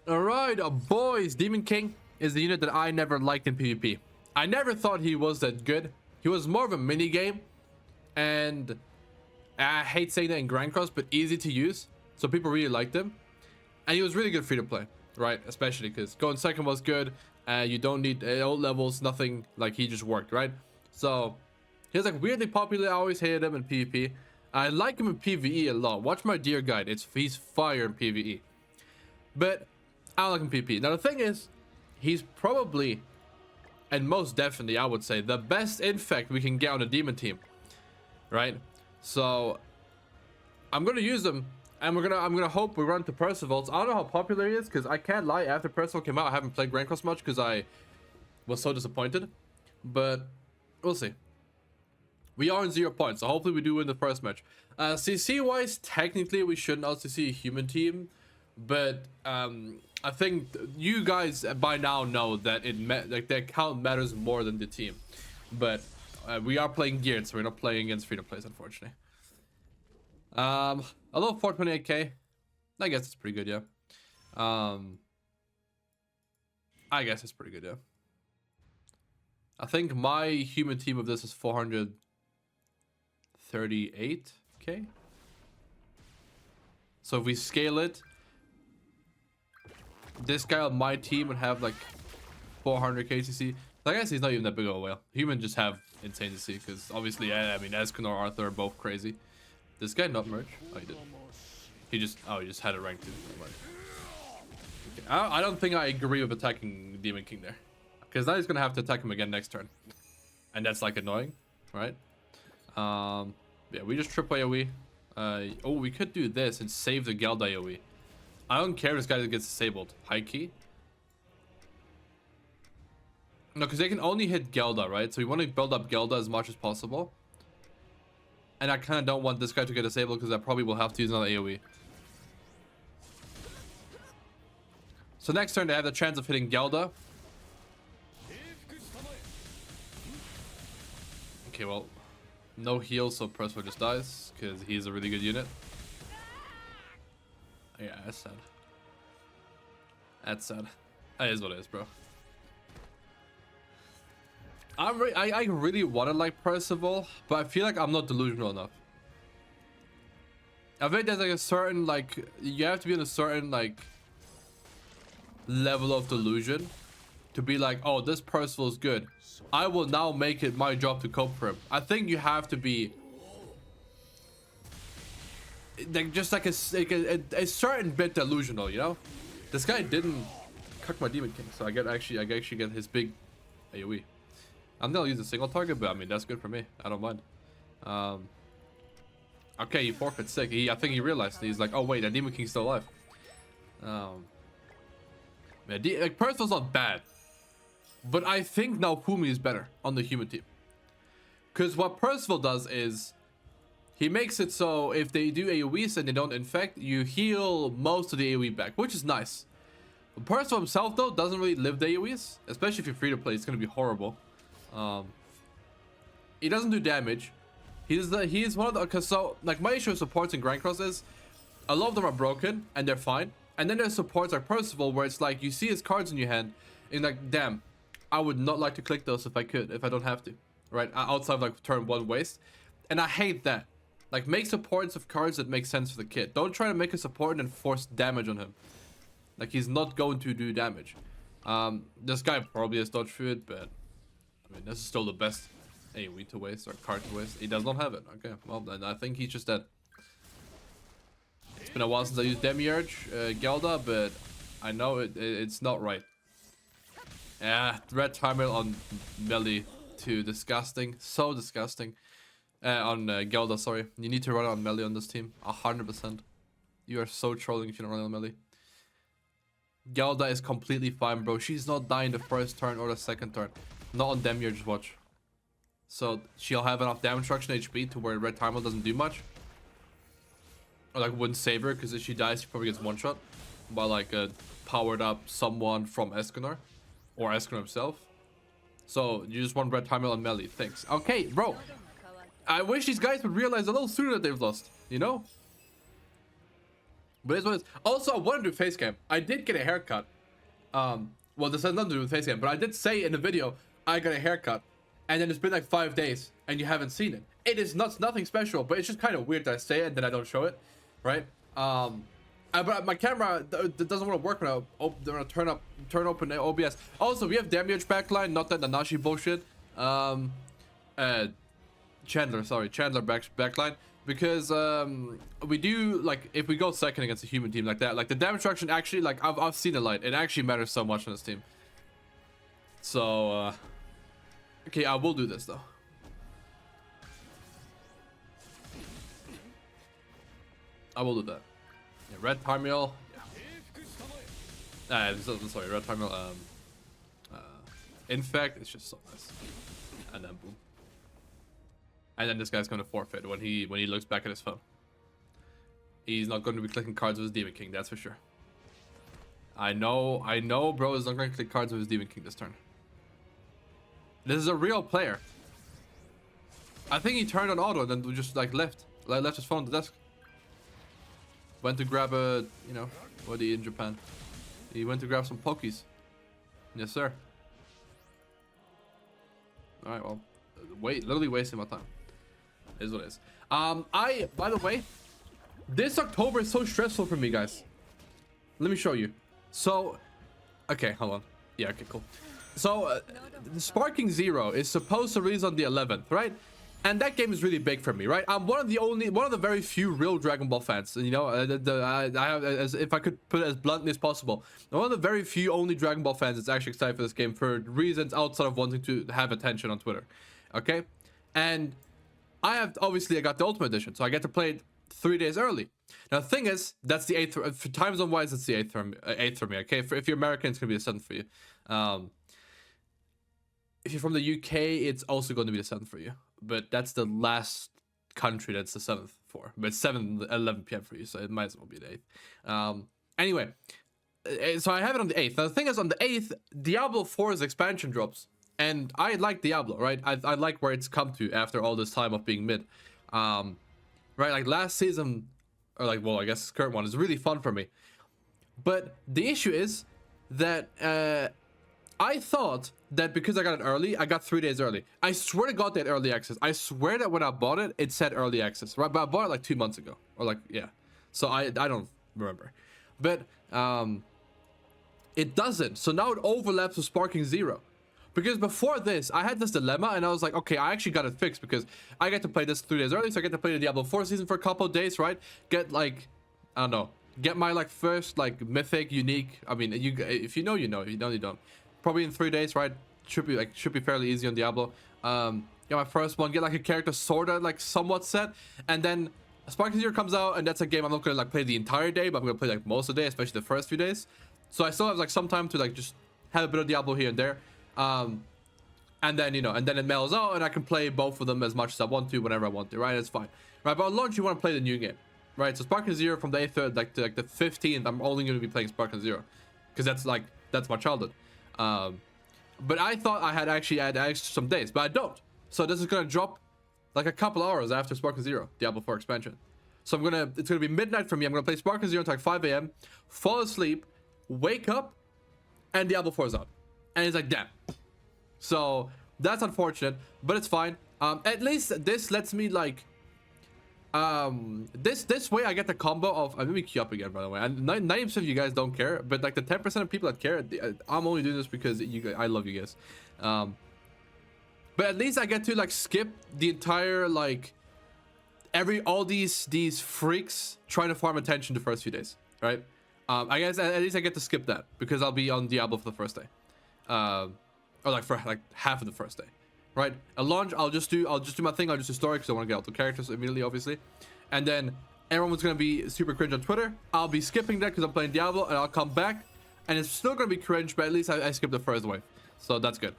Alright, boys. Demon King is the unit that I never liked in PvP. I never thought he was that good. He was more of a mini game. And I hate saying that in Grand Cross, but easy to use. So people really liked him. And he was really good free to play, right? Especially because going second was good. You don't need old levels, nothing. Like, he just worked, right? So he was like weirdly popular. I always hated him in PvP. I like him in PvE a lot. Watch my deer guide. He's fire in PvE. But I don't like him in PvP. Now the thing is, he's probably, and most definitely I would say, the best infect we can get on a demon team. Right? So I'm gonna use him, and I'm gonna hope we run to Percival's. I don't know how popular he is, because I can't lie, after Percival came out I haven't played Grand Cross much because I was so disappointed. But we'll see. We are in 0 points, so hopefully we do win the first match. CC wise, technically we shouldn't also see a human team, but I think you guys by now know that like the account matters more than the team. But we are playing geared, so we're not playing against free to plays, unfortunately. A little 428k, I guess it's pretty good, yeah. I guess it's pretty good, yeah. I think my human team of this is 438k. So if we scale it, this guy on my team would have like 400 KCC. I guess he's not even that big of a whale. Human just have insane to see, because obviously, I mean, Escanor, Arthur are both crazy. This guy not merge? Oh, he did. He just had a rank 2. Okay. I don't think I agree with attacking Demon King there, because now he's gonna have to attack him again next turn, and that's like annoying, right? Yeah, we just trip AoE. Oh, we could do this and save the Geld AoE. I don't care if this guy gets disabled. High key. No, because they can only hit Gelda, right? So we want to build up Gelda as much as possible. And I kind of don't want this guy to get disabled, because I probably will have to use another AoE. So next turn they have the chance of hitting Gelda. Okay, well, no heal, so Percival just dies, because he's a really good unit. Yeah, that's sad. That's sad. That is what it is, bro. I really want to like Percival, but I feel like I'm not delusional enough. I think there's like a certain, like, you have to be in a certain like level of delusion to be like, oh, this Percival is good, I will now make it my job to cope for him. I think you have to be like just like a certain bit delusional, you know. This guy didn't cuck my Demon King, so I actually get his big AoE. I'm gonna use a single target, but I mean, that's good for me. I don't mind. Okay, he forfeits sick. I think he realized. He's like, oh wait, that Demon King's still alive. Man, like, Percival's not bad, but I think now Fumi is better on the human team. Because what Percival does is he makes it so if they do AoEs and they don't infect, you heal most of the AoE back, which is nice. But Percival himself though doesn't really live the AoEs, especially if you're free to play. It's gonna be horrible. He doesn't do damage. He's one of the, because so like my issue with supports in Grand Cross is a lot of them are broken and they're fine, and then there's supports like Percival where it's like you see his cards in your hand and like, damn, I would not like to click those if I don't have to, right? Outside of like turn 1 waste, and I hate that. Like, make supports of cards that make sense for the kit. Don't try to make a support and then force damage on him. Like, he's not going to do damage. This guy probably has dodged through it, but I mean, this is still the best AoE to waste or card to waste. He does not have it. Okay, well then I think he's just dead. It's been a while since I used Demiurge, Gelda, but I know it's not right. Yeah, red timer on Meli, too disgusting, so disgusting. On Gelda, sorry. You need to run on Meli on this team, 100%. You are so trolling if you don't run on Meli. Gelda is completely fine, bro. She's not dying the first turn or the second turn. Not on Demiurge's watch. So she'll have enough damage reduction HP to where red timer doesn't do much. Or like wouldn't save her, because if she dies, she probably gets one shot by like a powered up someone from Escanor or Escanor himself. So you just want red timer on Meli. Thanks. Okay, bro. I wish these guys would realize a little sooner that they've lost, you know? But it's what it is. Also, I want to do face cam. I did get a haircut. Well, this has nothing to do with face cam, but I did say in the video I got a haircut, and then it's been like 5 days and you haven't seen it. It is nothing special, but it's just kind of weird that I say it and then I don't show it, right? But my camera doesn't want to work when I turn open OBS. Also, we have damage backline, not that NANASHI bullshit. Chandler backline, because we do, like, if we go second against a human team like that, like the damage reduction actually, like, I've seen the light. It actually matters so much on this team. So okay, I will do this though. I will do that. Yeah, red Tarmiel. Yeah. Sorry, red Tarmiel. Infect. It's just so nice. And then boom. And then this guy's gonna forfeit when he looks back at his phone. He's not going to be clicking cards with his Demon King, that's for sure. I know, bro is not going to click cards with his Demon King this turn. This is a real player. I think he turned on auto and then just like left his phone on the desk. Went to grab a, you know, what in Japan. He went to grab some pokies. Yes, sir. All right, well, literally wasting my time. Is what it is. By the way, this October is so stressful for me, guys. Let me show you. So, okay, hold on. Yeah, okay, cool. So, Sparking Zero is supposed to release on the 11th, right? And that game is really big for me, right? I'm one of the very few real Dragon Ball fans. You know, I have, if I could put it as bluntly as possible, I'm one of the very few only Dragon Ball fans that's actually excited for this game for reasons outside of wanting to have attention on Twitter. Okay, and I got the Ultimate Edition, so I get to play it 3 days early. Now the thing is, that's the 8th. For time zone wise, it's the 8th for me. Okay, if you're American, it's gonna be the 7th for you. If you're from the UK, it's also going to be the 7th for you. But that's the last country that's the 7th for. But it's 11 p.m. for you, so it might as well be the 8th. Anyway, so I have it on the 8th. Now the thing is, on the 8th, Diablo 4's expansion drops. And I like Diablo, right? I like where it's come to after all this time of being mid. Right, like last season, or like, well, I guess this current one is really fun for me. But the issue is that I thought that because I got it early, I got 3 days early. I swear to God, they had early access. I swear that when I bought it, it said early access, right? But I bought it like 2 months ago, or like, yeah. So I don't remember. But it doesn't. So now it overlaps with Sparking Zero. Because before this, I had this dilemma, and I was like, okay, I actually got it fixed because I get to play this 3 days early, so I get to play the Diablo 4 season for a couple of days, right? Get like, I don't know, get my like first like mythic, unique. I mean, if you know, you know. If you don't, you don't. Probably in 3 days, right? Should be fairly easy on Diablo. Get my first one, get like a character sorta like somewhat set, and then Sparking Zero comes out, and that's a game I'm not gonna like play the entire day, but I'm gonna play like most of the day, especially the first few days. So I still have like some time to like just have a bit of Diablo here and there. And then, you know, and then it mellows out, and I can play both of them as much as I want to, whenever I want to, right? It's fine, right? But on launch, you want to play the new game, right? So Sparking Zero from the 8th like to like the 15th, I'm only going to be playing Sparking Zero, because that's my childhood. But I thought I had actually added some days, but I don't. So this is going to drop like a couple hours after Sparking Zero, Diablo 4 expansion. So it's gonna be midnight for me. I'm gonna play Sparking Zero until like 5 a.m. fall asleep, wake up, and Diablo 4 is out, and it's like, damn. So that's unfortunate, but it's fine. At least this lets me like this way I get the combo of let me queue up again, by the way. And 90% of you guys don't care, but like the 10% of people that care, I'm only doing this because I love you guys. But at least I get to like skip the entire like all these freaks trying to farm attention the first few days, right? I guess at least I get to skip that because I'll be on Diablo for the first day. Or like for like half of the first day, right? At launch, I'll just do my thing. I'll just do story because I want to get all the characters immediately, obviously. And then everyone's gonna be super cringe on Twitter. I'll be skipping that because I'm playing Diablo, and I'll come back, and it's still gonna be cringe, but at least I skipped the first wave, so that's good.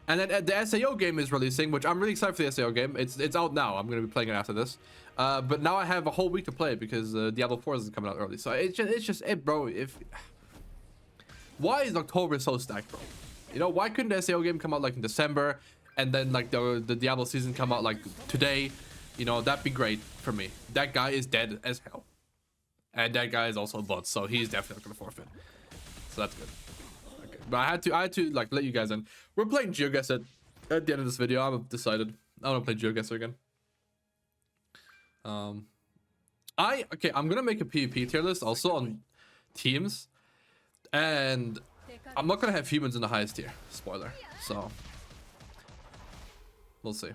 And then the SAO game is releasing, which I'm really excited for the SAO game. It's out now. I'm gonna be playing it after this. But now I have a whole week to play it because Diablo 4 isn't coming out early. So it's just it, bro. Why is October so stacked, bro? You know, why couldn't the SAO game come out like in December, and then like the Diablo season come out like today? You know, that'd be great for me. That guy is dead as hell. And that guy is also a bot, so he's definitely not gonna forfeit. So that's good. Okay. But I had to like let you guys in. We're playing Geoguessr at the end of this video. I've decided I want to play Geoguessr again. I'm gonna make a PvP tier list also on teams, and I'm not gonna have humans in the highest tier. Spoiler. So we'll see.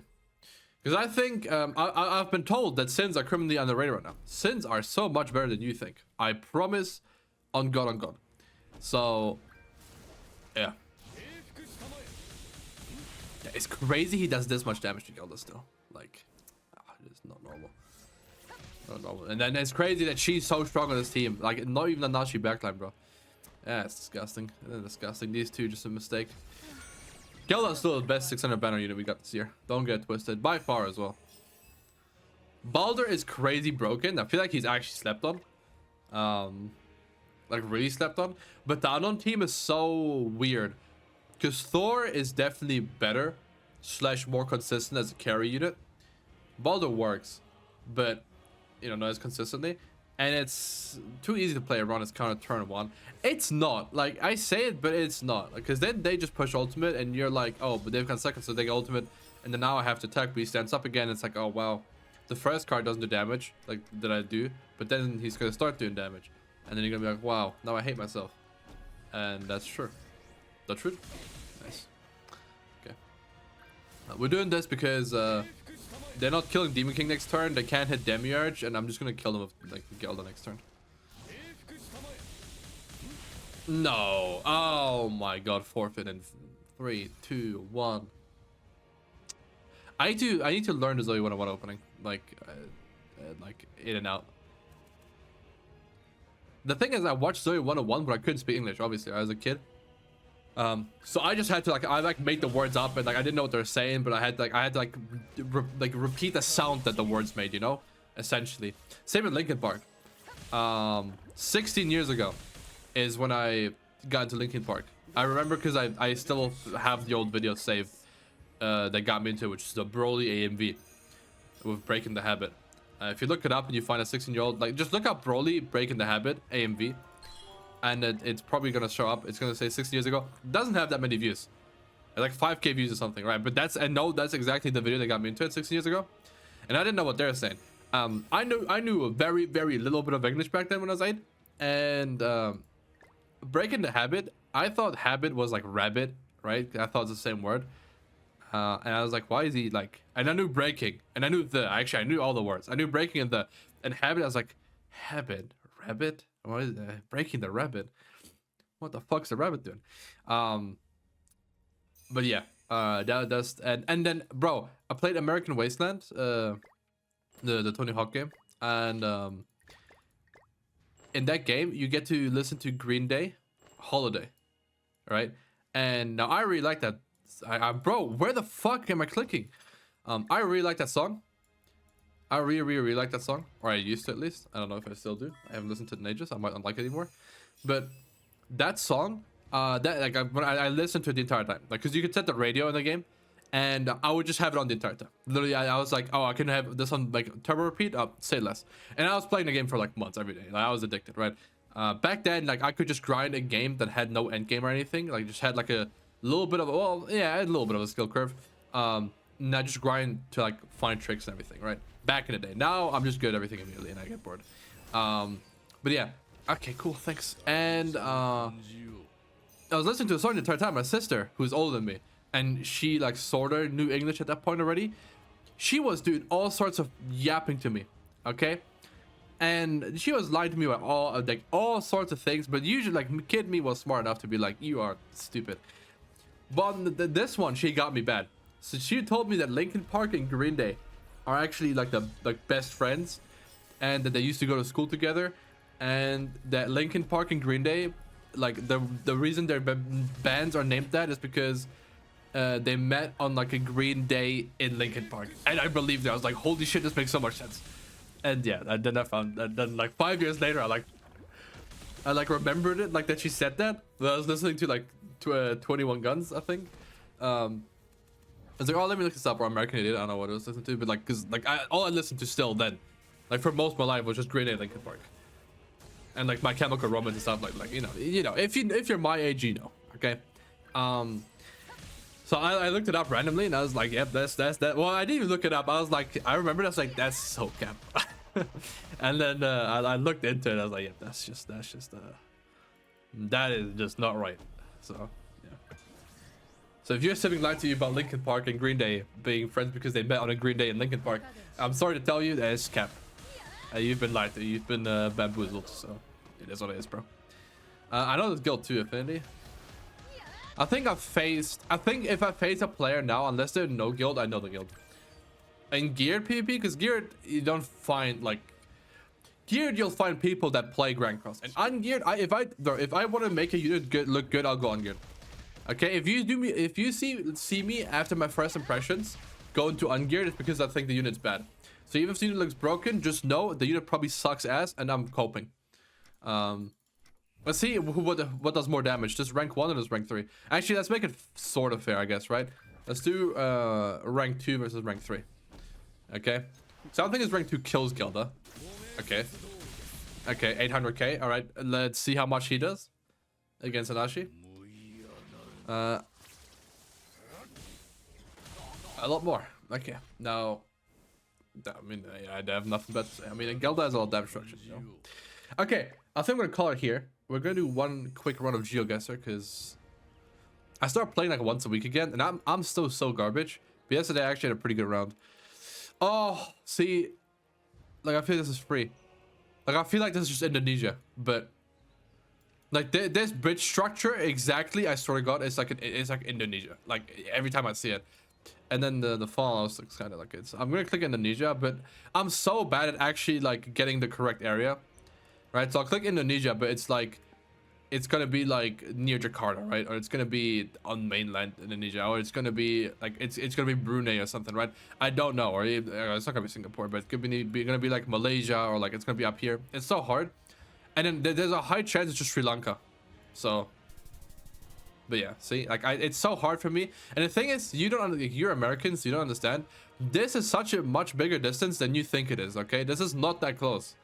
Because I think I've been told that Sins are criminally underrated right now. Sins are so much better than you think. I promise, on God, on God. So yeah. Yeah, it's crazy he does this much damage to Gilda still. Like, it's not normal. Not normal. And then it's crazy that she's so strong on this team. Like, not even a NANASHI backline, bro. Yeah, it's disgusting. It's disgusting. These two just a mistake. Gilda's still the best 600 banner unit we got this year. Don't get it twisted. By far as well. Baldur is crazy broken. I feel like he's actually slept on. Like, really slept on. But the unknown team is so weird. Because Thor is definitely better / more consistent as a carry unit. Baldur works, but you know, not as consistently. And it's too easy to play around his counter turn 1. It's not. Like, I say it, but it's not. Because then they just push ultimate and you're like, oh, but they've got seconds, so they get ultimate. And then now I have to attack, but he stands up again. It's like, oh, wow. The first card doesn't do damage, like, that I do. But then he's going to start doing damage. And then you're going to be like, wow, now I hate myself. And that's true. That's true. Nice. Okay. We're doing this because they're not killing Demon King next turn. They can't hit Demiurge, and I'm just gonna kill them with like Gelda next turn. No. Oh my god, forfeit in 3, 2, 1. I need to learn the Zoe 101 opening, like in and out. The thing is, I watched Zoe 101, but I couldn't speak English. Obviously, I was a kid. So I just had to I make the words up, and like I didn't know what they're saying, but I had to repeat the sound that the words made, you know, essentially. Same with Linkin Park. 16 years ago is when I got into Linkin Park. I remember because I still have the old video saved that got me into it, which is the Broly AMV with Breaking the Habit. If you look it up and you find a 16-year-old, like, just look up Broly Breaking the Habit AMV. And it's probably gonna show up. It's gonna say 16 years ago. It doesn't have that many views, like 5k views or something, right? But that's exactly the video that got me into it 16 years ago, and I didn't know what they were saying. I knew a very little bit of English back then when I was 8, and Breaking the Habit, I thought habit was like rabbit, right? I thought it's the same word, and I was like, why is he like? And I knew breaking, and I knew I knew all the words. I knew breaking and habit. I was like, habit, rabbit. What is breaking the rabbit? What the fuck's the rabbit doing? But yeah, that's and then, bro, I played American Wasteland, the Tony Hawk game, and in that game you get to listen to Green Day, Holiday, right? And now I really like that. Bro, where the fuck am I clicking? I really like that song. I really like that song, or I used to at least. I don't know if I still do. I haven't listened to it in ages. I might not like it anymore. But that song, I listened to it the entire time, like, because you could set the radio in the game, and I would just have it on the entire time. Literally, I was like, oh, I can have this on like turbo repeat. Say less. And I was playing the game for like months every day. Like, I was addicted, right? Back then, like, I could just grind a game that had no end game or anything. Like, just had like a little bit of a little bit of a skill curve. And I just grind to like find tricks and everything, right? Back in the day. Now I'm just good at everything immediately and I get bored. But yeah. Okay, cool, thanks. And I was listening to a song the entire time. My sister, who's older than me, and she like sorta knew English at that point already. She was doing all sorts of yapping to me, okay? And she was lying to me about all sorts of things, but usually like kid me was smart enough to be like, you are stupid. But this one, she got me bad. So she told me that Linkin Park and Green Day are actually like the best friends, and that they used to go to school together, and that Linkin Park and Green Day, like the reason their bands are named that is because they met on like a Green Day in Linkin Park, and I believed it. I was like, holy shit, this makes so much sense. And yeah, then I found that. Then like 5 years later, I remembered it, like that she said that. I was listening to 21 Guns, I think. I was like, oh, let me look this up, or American Idiot. I don't know what I was listening to, but like, cause like all I listened to still then, like for most of my life, was just Green Day, Linkin Park. and like My Chemical Romance and stuff, like you know, if you're my age, you know, okay. So I looked it up randomly and I was like, yep, that's that. Well, I didn't even look it up. I was like, I remember, I was like, that's so cap. And then I looked into it. I was like, yep, that's just that is just not right. So yeah. So if your sibling lied to you about Linkin Park and Green Day being friends because they met on a Green Day in Linkin Park, I'm sorry to tell you that it's cap. You've been lied to. You've been bamboozled. So it is what it is, bro. I know this guild too, Affinity. I think if I face a player now, unless they're no guild, I know the guild. And geared PvP, because geared you don't find like geared, you'll find people that play Grand Cross. And ungeared, if I want to make a unit look good, I'll go ungeared. Okay, if you see me after my first impressions go into ungeared, it's because I think the unit's bad. So even if the unit looks broken, just know the unit probably sucks ass, and I'm coping. Let's see what does more damage. Does rank 1 or does rank 3? Actually, let's make it sort of fair, I guess, right? Let's do rank 2 versus rank 3. Okay. So I think it's rank 2 kills Gilda. Okay. Okay, 800k. All right, let's see how much he does against NANASHI. A lot more. Okay. Now, I mean, I have nothing but to say. I mean, Gilda has a lot of damage structure, you know? Okay, I think we're gonna call it here. We're gonna do one quick run of Geoguessr because I start playing like once a week again, and I'm still so garbage. But yesterday I actually had a pretty good round. Oh, see, like I feel this is free. Like I feel like this is just Indonesia, but like this bridge structure exactly. I swear to God, it's like Indonesia. Like every time I see it, and then the farmhouse looks kind of like it. So I'm gonna click Indonesia, but I'm so bad at actually like getting the correct area. Right, so I'll click Indonesia, but it's like it's gonna be like near Jakarta, right? Or it's gonna be on mainland Indonesia, or it's gonna be like it's gonna be Brunei or something, right? I don't know, or it's not gonna be Singapore, but it could be gonna be like Malaysia, or like it's gonna be up here. It's so hard, and then there's a high chance it's just Sri Lanka. So, but yeah, see, like it's so hard for me. And the thing is, you're Americans, you don't understand. This is such a much bigger distance than you think it is. Okay, this is not that close.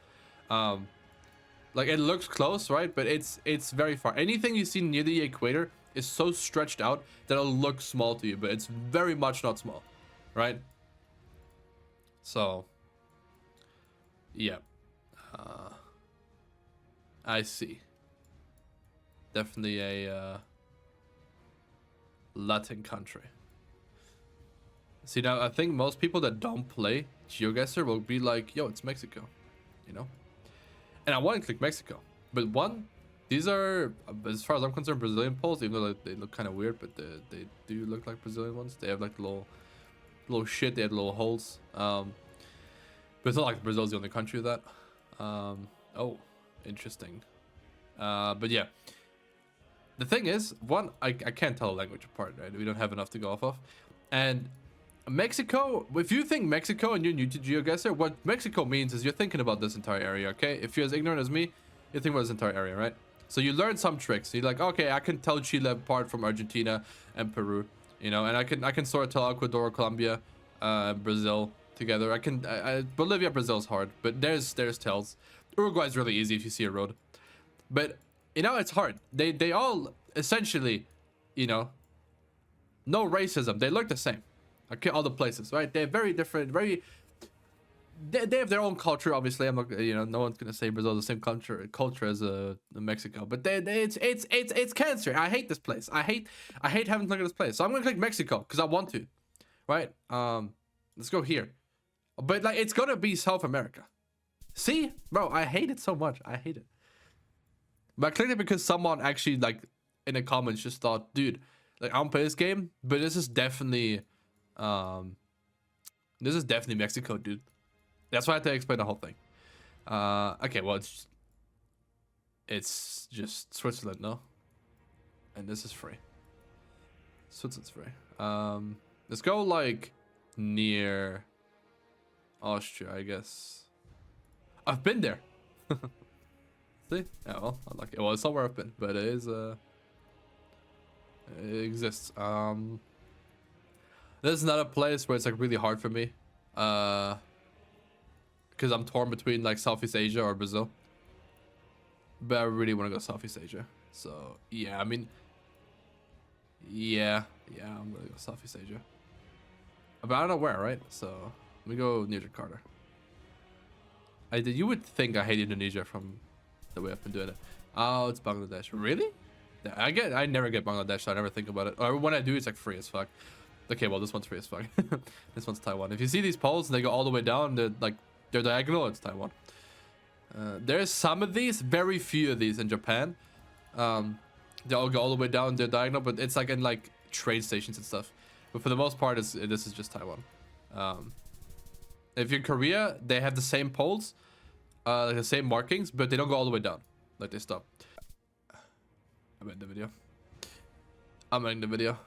Like it looks close, right? But it's very far. Anything you see near the equator is so stretched out that it'll look small to you, but it's very much not small, right? So, yeah. I see. Definitely a Latin country. See, now I think most people that don't play Geoguessr will be like, yo, it's Mexico, you know? And I want to click Mexico, but these are, as far as I'm concerned, Brazilian poles, even though they look kind of weird, but they do look like Brazilian ones. They have like little shit, they have little holes. But it's not like Brazil's the only country with that. Oh, interesting. But yeah. The thing is, I can't tell a language apart, right? We don't have enough to go off of. And Mexico, if you think Mexico and you're new to Geoguessr, what Mexico means is you're thinking about this entire area, okay? If you're as ignorant as me, you're thinking about this entire area, right? So you learn some tricks. You're like, okay, I can tell Chile apart from Argentina and Peru, you know, and I can sort of tell Ecuador, Colombia, Brazil together. Bolivia, Brazil's hard, but there's tells. Uruguay's really easy if you see a road. But, you know, it's hard. They all essentially, you know, no racism. They look the same. Okay, all the places, right? They're very different, they have their own culture, obviously. I'm not, you know, no one's gonna say Brazil has the same culture as Mexico, but it's cancer. I hate this place. I hate having to look at this place. So I'm gonna click Mexico because I want to, right? Let's go here, but like it's gonna be South America. See, bro, I hate it so much. I hate it. But I clicked it because someone actually like in the comments just thought, dude, like I don't play this game, but this is definitely Mexico, dude. That's why I had to explain the whole thing. Okay, well, it's just Switzerland, no? And this is free. Switzerland's free. Let's go like near Austria, I guess. I've been there. See? Yeah, well, unlucky. Well, it's somewhere I've been, but it is it exists. This is not a place where it's like really hard for me. Because I'm torn between like Southeast Asia or Brazil. but I really want to go Southeast Asia. So yeah, I mean, yeah, I'm gonna go Southeast Asia. But I don't know where, right? So let me go near Jakarta. You would think I hate Indonesia from the way I've been doing it. Oh, it's Bangladesh. Really? I never get Bangladesh, so I never think about it. Or when I do, it's like free as fuck. Okay, well, this one's free as fuck. This one's Taiwan. If you see these poles and they go all the way down, they're diagonal, it's Taiwan. There's some of these, very few of these in Japan. They all go all the way down, they're diagonal, but it's like in like trade stations and stuff. But for the most part, this is just Taiwan. If you're in Korea, they have the same poles, like the same markings, but they don't go all the way down. Like they stop. I'm ending the video.